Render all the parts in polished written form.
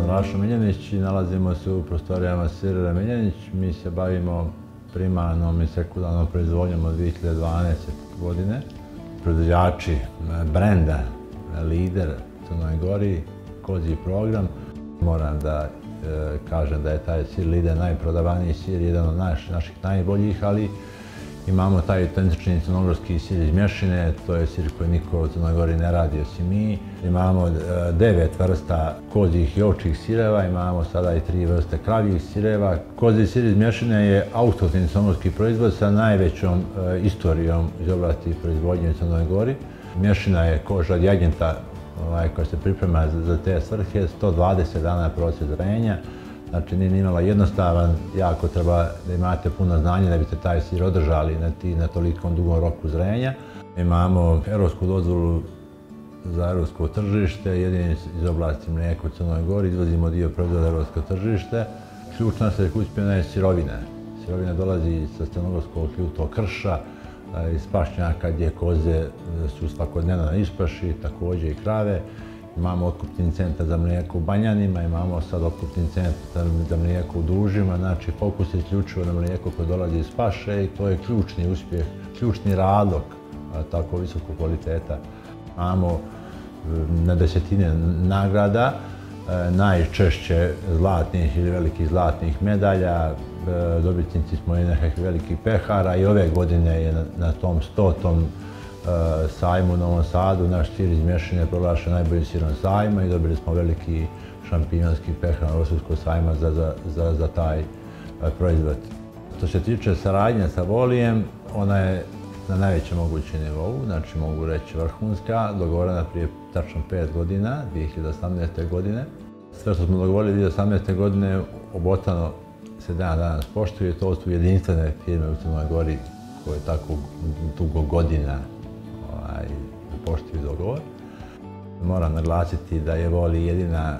sam Rašo Miljanić i nalazimo se u prostorijama Sirera Miljanić. Mi se bavimo primarnom i sekundarnom proizvodnjom od 2012. godine. Proizvođači brenda Lider u Crnoj Gori, Kozji program. Moram da kažem da je taj sir Lider najprodavaniji sir, jedan od naših najboljih, ali imamo taj autentični crnogorski sir iz mješine, to je sir koji niko u Crnoj Gori ne radi osim mi. Imamo 9 vrsta kozjih i ovčjih sireva, imamo sada i 3 vrste kravljih sireva. Kozji sir iz mješine je autohtoni crnogorski proizvod sa najvećom istorijom iz oblasti proizvodnje u Crnoj Gori. Mješina je koža od jagenta koja se priprema za te svrhe, 120 dana proces zrenja. Znači, nije nimalo jednostavan, jako treba da imate puno znanja da biste taj sir održali na tolikom dugom roku zrenja. Imamo europsku dozvolu za europsko tržište, jedini iz oblasti mlijeka u Crnoj Gori, izvozimo dio proizvoda za europsko tržište. Ključna se uspjena je sirovina. Sirovina dolazi sa crnogorskog ljutog krša, iz pašnjaka gdje koze su svakodnevno na ispaši, također i krave. Imamo otkupni centar za mlijeko u Banjanima, imamo sad otkupni centar za mlijeko u Dužima, znači fokus je isključivo na mlijeko koje dolazi iz paše i to je ključni uspjeh, ključni razlog tako visokog kvaliteta. Imamo na desetine nagrada, najčešće zlatnih ili velikih zlatnih medalja, dobitnici smo i nekakvih velikih pehara i ove godine je na tom 100. sajmu u Novom Sadu naš sir iz mješine proglašen najboljim sirom sajma i dobili smo veliki šampionski pehar na Rossovskog sajma za taj proizvod. Što se tiče saradnje sa Volijem, ona je na najvećem mogućem nivou, znači mogu reći vrhunska, dogovorena prije tačno 5 godina, 2018. godine. Sve što smo dogovorili 2018. godine obotano se danas poštuje, to su jedinstvene firme u Crnoj Gori koje tako dugo godina poštuju dogovor. Moram naglasiti da je Voli jedina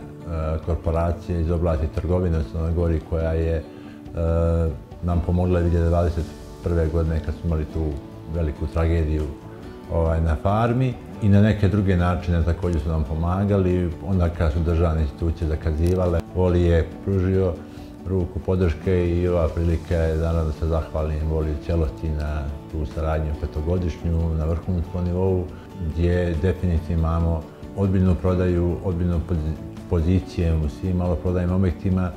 korporacija iz oblasti trgovine u Crnoj Gori koja je nam pomogla 2021. godine kad smo imali tu veliku tragediju na farmi i na neke druge načine također su nam pomagali. Onda kad su državne institucije zakazivale, Voli je pružio ruku podrške i ova prilika je da se zahvalim Voli u cijelosti na tu saradnju petogodišnju na vrhunskom nivou, gdje definitivno imamo ozbiljnu prodaju, ozbiljnu pozicije u svim maloprodajnim objektima.